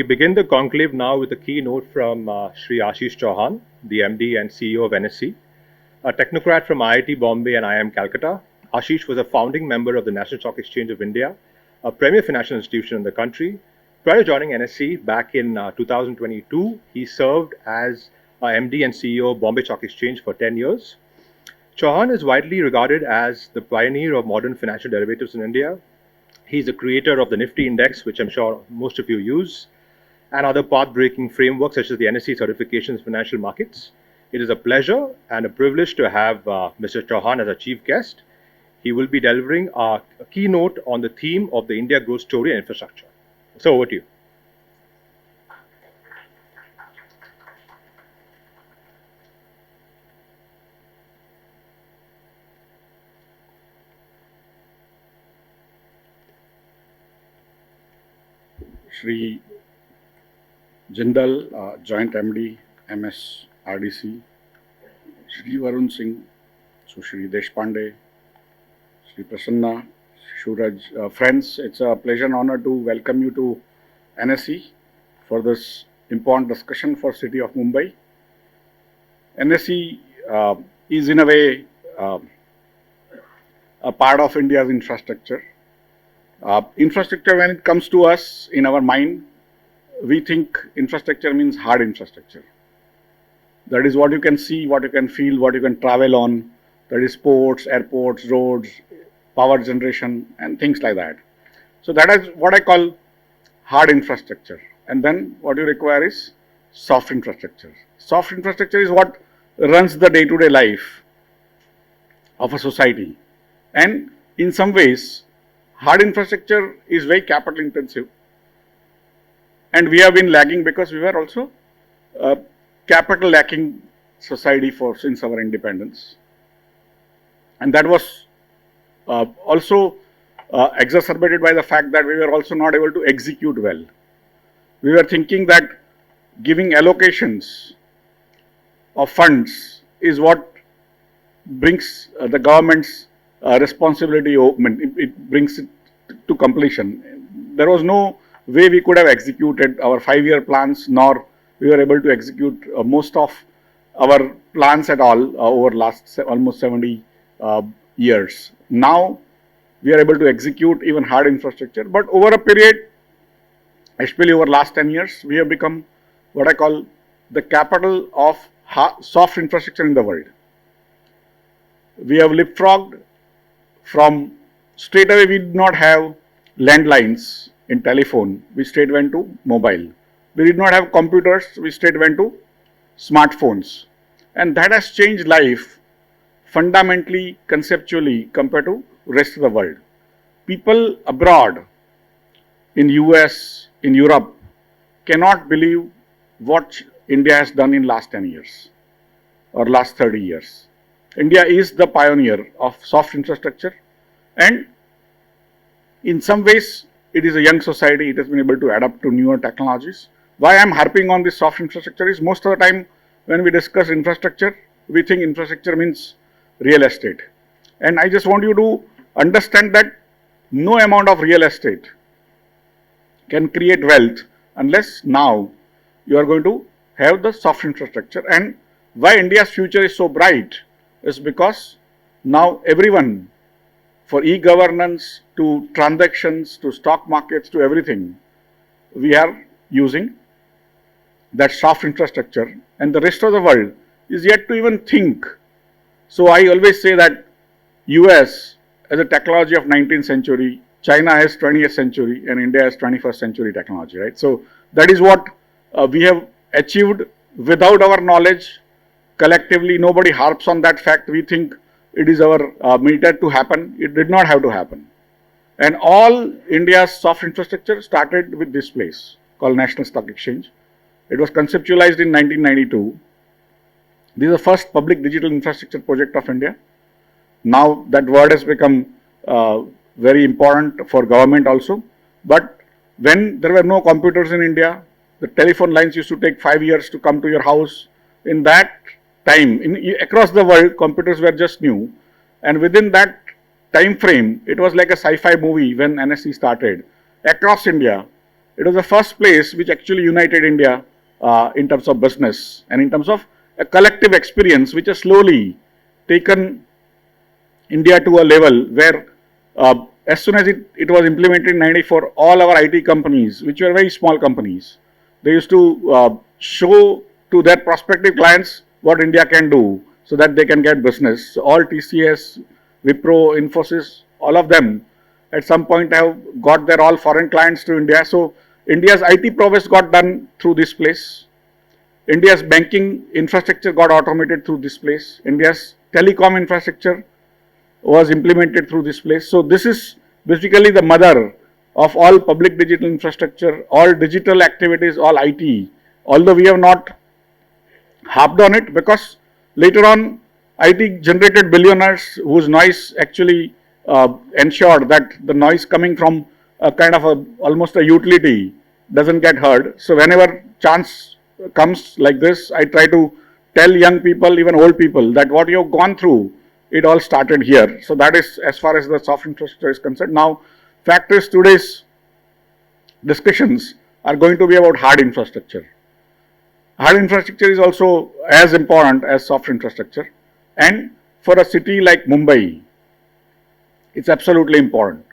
begin the conclave now with a keynote from Shri Ashish Chauhan, the MD and CEO of NSE, a technocrat from IIT Bombay and IIM Calcutta. Ashish was a founding member of the National Stock Exchange of India, a premier financial institution in the country. Prior to joining NSE back in 2022, he served as MD and CEO of Bombay Stock Exchange for 10 years. Chauhan is widely regarded as the pioneer of modern financial derivatives in India. He's the creator of the Nifty Index, which I'm sure most of you use, and other path-breaking frameworks such as the NSE certifications in financial markets. It is a pleasure and a privilege to have Mr. Chauhan as our chief guest. He will be delivering a keynote on the theme of the India growth story and infrastructure. So over to you. Shri Jindal, Joint MD, MSRDC, Shri Varun Singh, Shri Deshpande, Shri Prasanna, Suraj. Friends, it's a pleasure and honor to welcome you to NSE for this important discussion for City of Mumbai. NSE is in a way a part of India's infrastructure. Infrastructure, when it comes to us, in our mind, we think infrastructure means hard infrastructure. That is what you can see, what you can feel, what you can travel on. That is ports, airports, roads, power generation, and things like that. So that is what I call hard infrastructure. And then what you require is soft infrastructure. Soft infrastructure is what runs the day-to-day life of a society. And in some ways, hard infrastructure is very capital intensive, and we have been lagging because we were also a capital lacking society since our independence, and that was also exacerbated by the fact that we were also not able to execute well. We were thinking that giving allocations of funds is what brings the government's responsibility, it brings it to completion. There was no way we could have executed our 5-year plans, nor we were able to execute most of our plans at all over last almost 70 years. Now we are able to execute even hard infrastructure, but over a period, especially over last 10 years, we have become what I call the capital of soft infrastructure in the world. We have leapfrogged from straight away. We did not have landlines in telephone, we straight went to mobile. We did not have computers, we straight went to smartphones. And that has changed life fundamentally, conceptually, compared to rest of the world. People abroad, in US, in Europe, cannot believe what India has done in last 10 years or last 30 years. India is the pioneer of soft infrastructure, and in some ways it is a young society. It has been able to adapt to newer technologies. Why I am harping on this soft infrastructure is most of the time when we discuss infrastructure, we think infrastructure means real estate. And I just want you to understand that no amount of real estate can create wealth unless now you are going to have the soft infrastructure. And why India's future is so bright is because now everyone, for e-governance to transactions to stock markets to everything, we are using that soft infrastructure, and the rest of the world is yet to even think. So I always say that US has a technology of 19th century, China has 20th century, and India has 21st century technology, right? So that is what we have achieved without our knowledge. Collectively, nobody harps on that fact. We think it is our meter to happen. It did not have to happen. And all India's soft infrastructure started with this place called National Stock Exchange. It was conceptualized in 1992. This is the first public digital infrastructure project of India. Now that word has become very important for government also. But when there were no computers in India, the telephone lines used to take 5 years to come to your house. In that time, across the world, computers were just new, and within that time frame, it was like a sci-fi movie when NSE started. Across India, It was the first place which actually united India in terms of business and in terms of a collective experience which has slowly taken India to a level where as soon as it was implemented in 94, all our IT companies, which were very small companies, they used to show to their prospective clients what India can do so that they can get business. So all TCS, Wipro, Infosys, all of them at some point have got their all foreign clients to India. So India's IT prowess got done through this place. India's banking infrastructure got automated through this place. India's telecom infrastructure was implemented through this place. So this is basically the mother of all public digital infrastructure, all digital activities, all IT. Although we have not harped on it, because later on IT generated billionaires whose noise actually ensured that the noise coming from a kind of almost a utility doesn't get heard. So whenever chance comes like this, I try to tell young people, even old people, that what you've gone through, it all started here. So that is as far as the soft infrastructure is concerned. Now, fact is, today's discussions are going to be about hard infrastructure. Hard infrastructure is also as important as soft infrastructure. And for a city like Mumbai, it's absolutely important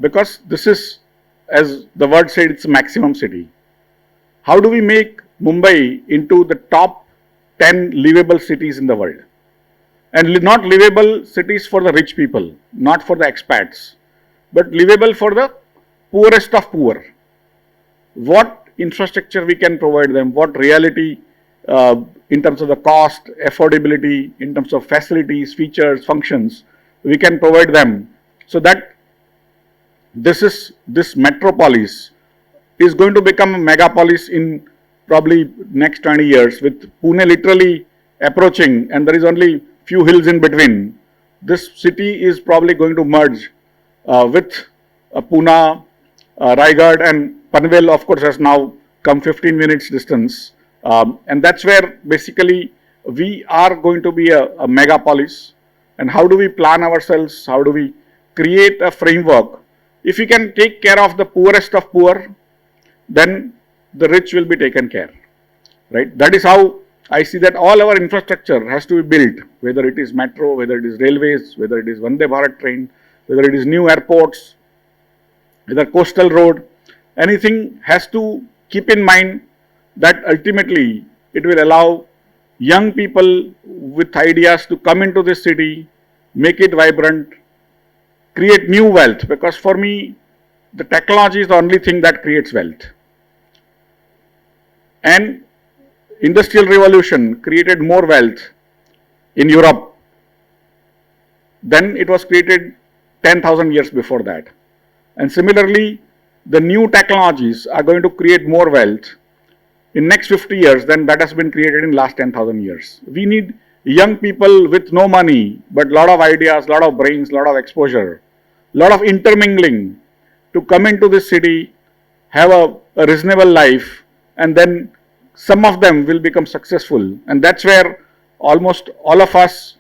because this is, as the word said, it's a maximum city. How do we make Mumbai into the top 10 livable cities in the world? And not livable cities for the rich people, not for the expats, but livable for the poorest of poor. What infrastructure we can provide them, what reality in terms of the cost, affordability, in terms of facilities, features, functions, we can provide them, so that this metropolis is going to become a megapolis in probably next 20 years, with Pune literally approaching and there is only few hills in between. This city is probably going to merge with Pune, Raigad, and Panvel, of course, has now come 15 minutes distance. And that's where basically we are going to be a megapolis. And how do we plan ourselves? How do we create a framework? If we can take care of the poorest of poor, then the rich will be taken care, right? That is how I see that all our infrastructure has to be built, whether it is metro, whether it is railways, whether it is Vande Bharat train, whether it is new airports, whether coastal road, anything has to keep in mind that ultimately it will allow young people with ideas to come into this city, make it vibrant, create new wealth, because for me, the technology is the only thing that creates wealth. And Industrial Revolution created more wealth in Europe than it was created 10,000 years before that. And similarly, the new technologies are going to create more wealth in next 50 years than that has been created in last 10,000 years. We need young people with no money, but lot of ideas, lot of brains, lot of exposure, lot of intermingling to come into this city, have a reasonable life, and then some of them will become successful. And that's where almost all of us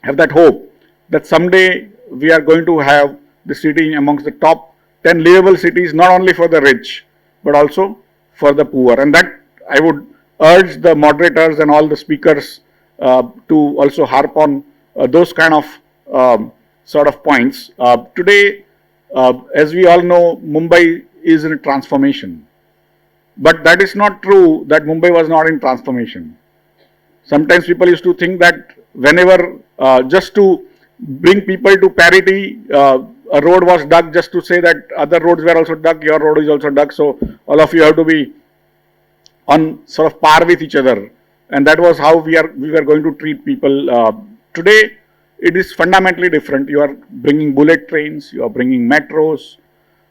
have that hope that someday we are going to have the city amongst the top 10 livable cities, not only for the rich, but also for the poor. And that I would urge the moderators and all the speakers to also harp on those kind of sort of points. Today, as we all know, Mumbai is in a transformation. But that is not true that Mumbai was not in transformation. Sometimes people used to think that whenever, just to bring people to parity, a road was dug just to say that other roads were also dug, your road is also dug, so all of you have to be on sort of par with each other. And that was how we were going to treat people. Today, it is fundamentally different. You are bringing bullet trains, you are bringing metros,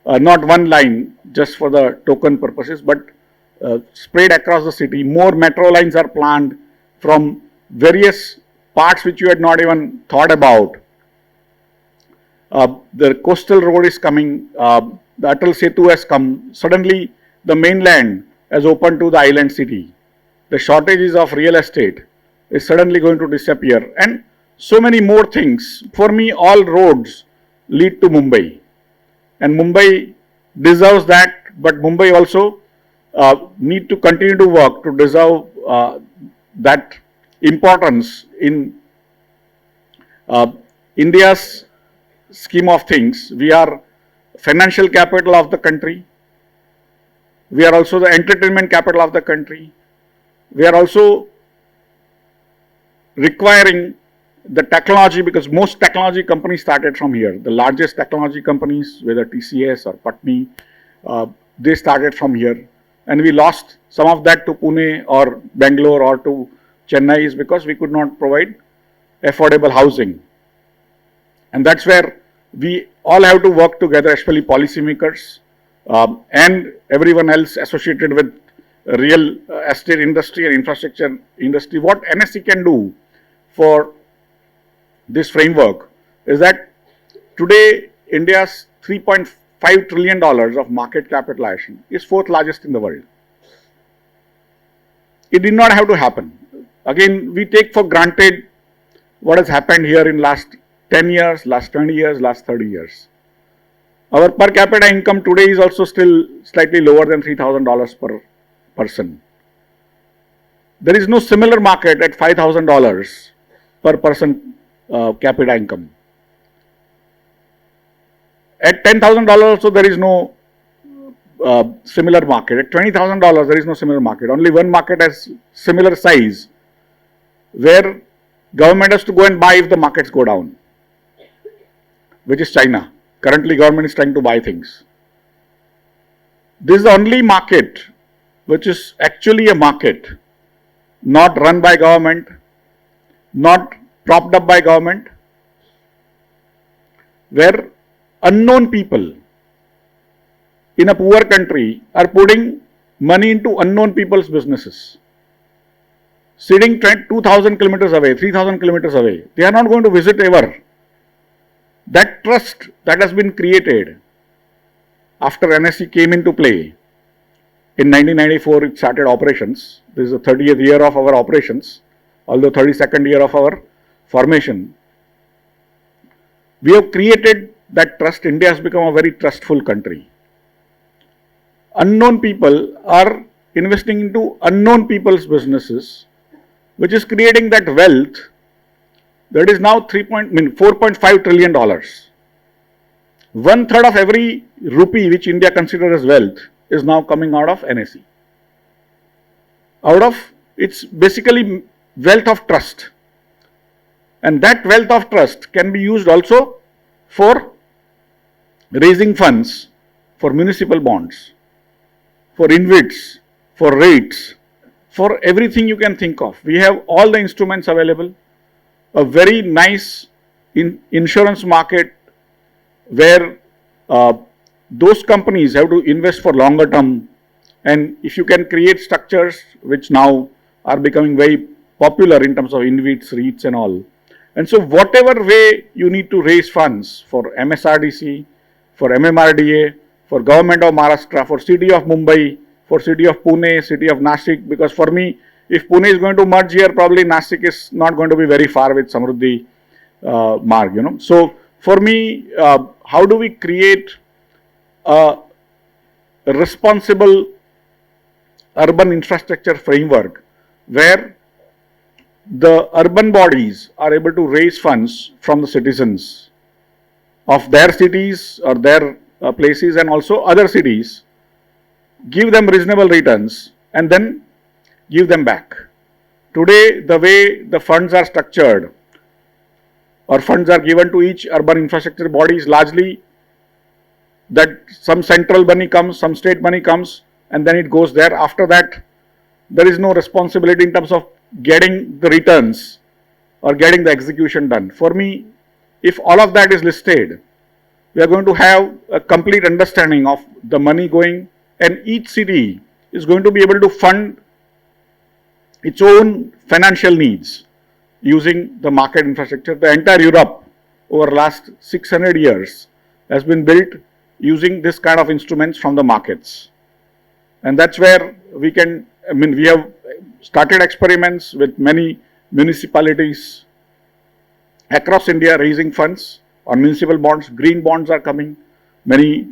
not one line just for the token purposes, but spread across the city. More metro lines are planned from various parts which you had not even thought about. The coastal road is coming, the Atal Setu has come. Suddenly, the mainland has opened to the island city. The shortages of real estate is suddenly going to disappear. And so many more things. For me, all roads lead to Mumbai. And Mumbai deserves that but Mumbai also need to continue to work to deserve that importance in India's scheme of things. We are financial capital of the country. We are also the entertainment capital of the country. We are also requiring the technology, because most technology companies started from here. The largest technology companies, whether TCS or Patni, they started from here. And we lost some of that to Pune or Bangalore or to Chennai is because we could not provide affordable housing. And that's where we all have to work together, especially policymakers and everyone else associated with real estate industry and infrastructure industry. What NSE can do for this framework is that today India's $3.5 trillion of market capitalization is fourth largest in the world. It did not have to happen. Again, we take for granted what has happened here in last 10 years, last 20 years, last 30 years. Our per capita income today is also still slightly lower than $3,000 per person. There is no similar market at $5,000 per person capita income. At $10,000 also there is no similar market. At $20,000 there is no similar market. Only one market has similar size where government has to go and buy if the markets go down, which is China. Currently government is trying to buy things. This is the only market which is actually a market, not run by government, not propped up by government, where unknown people in a poor country are putting money into unknown people's businesses. Sitting 2,000 kilometers away, 3,000 kilometers away, they are not going to visit ever. That trust that has been created after NSE came into play. In 1994, it started operations. This is the 30th year of our operations, although 32nd year of our formation. We have created that trust. India has become a very trustful country. Unknown people are investing into unknown people's businesses, which is creating that wealth that is now $4.5 trillion. 1/3 of every rupee which India considers as wealth is now coming out of NSE. It's basically wealth of trust. And that wealth of trust can be used also for raising funds for municipal bonds, for InvITs, for rates, for everything you can think of. We have all the instruments available. A very nice insurance market where those companies have to invest for longer term, and if you can create structures which now are becoming very popular in terms of InvITs, REITs and all. And so whatever way you need to raise funds for MSRDC, for MMRDA, for government of Maharashtra, for city of Mumbai, for city of Pune, city of Nashik, because for me, if Pune is going to merge here, probably Nashik is not going to be very far with Samruddhi Marg, So for me, how do we create a responsible urban infrastructure framework where the urban bodies are able to raise funds from the citizens of their cities or their places and also other cities, give them reasonable returns and then give them back. Today, the way the funds are structured or funds are given to each urban infrastructure body is largely that some central money comes, some state money comes, and then it goes there. After that, there is no responsibility in terms of getting the returns or getting the execution done. For me, if all of that is listed, we are going to have a complete understanding of the money going, and each city is going to be able to fund its own financial needs using the market infrastructure. The entire Europe over last 600 years has been built using this kind of instruments from the markets. And that's where we can, we have started experiments with many municipalities across India raising funds on municipal bonds. Green bonds are coming. Many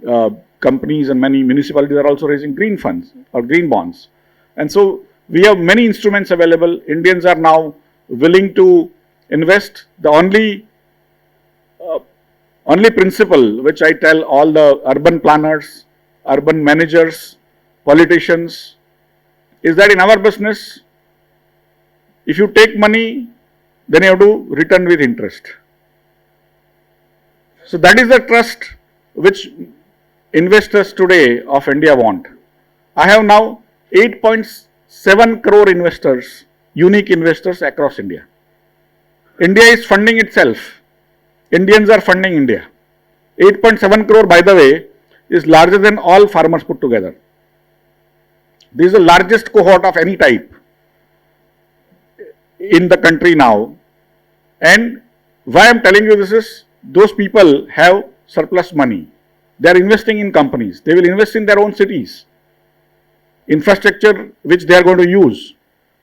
companies and many municipalities are also raising green funds or green bonds. And so we have many instruments available. Indians are now willing to invest. The only principle which I tell all the urban planners, urban managers, politicians, is that in our business, if you take money, then you have to return with interest. So that is the trust which investors today of India want. I have now 8.7 crore investors, unique investors across India. India is funding itself. Indians are funding India. 8.7 crore, by the way, is larger than all farmers put together. This is the largest cohort of any type in the country now. And why I am telling you this is, those people have surplus money. They are investing in companies. They will invest in their own cities, infrastructure which they are going to use.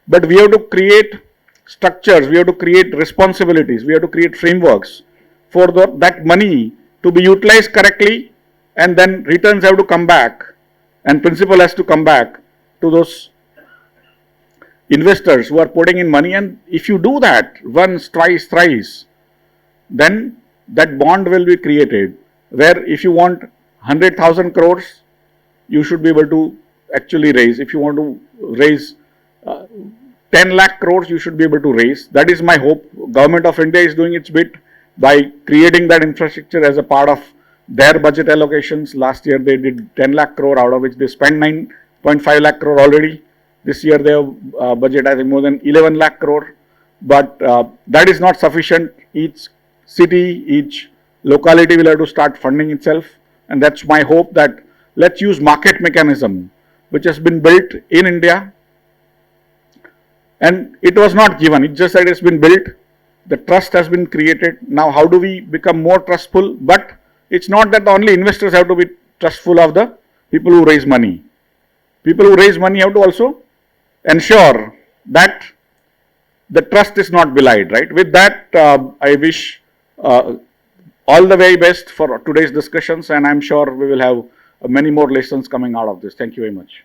But we have to create structures, we have to create responsibilities, we have to create frameworks for that money to be utilized correctly, and then returns have to come back and principal has to come back to those investors who are putting in money. And if you do that once, twice, thrice, then that bond will be created, where if you want 100,000 crores, you should be able to actually raise. If you want to raise 10 lakh crores, you should be able to raise. That is my hope. Government of India is doing its bit by creating that infrastructure as a part of their budget allocations. Last year they did 10 lakh crore, out of which they spent 9.5 lakh crore already. This year they have budget, I think, more than 11 lakh crore. But that is not sufficient. Each city, each locality will have to start funding itself. And that's my hope, that let's use market mechanism which has been built in India. And it was not given, it's just that it's been built. The trust has been created. Now how do we become more trustful? But it's not that only investors have to be trustful of the people who raise money. People who raise money have to also ensure that the trust is not belied, right? With that, I wish all the very best for today's discussions, and I'm sure we will have many more lessons coming out of this. Thank you very much.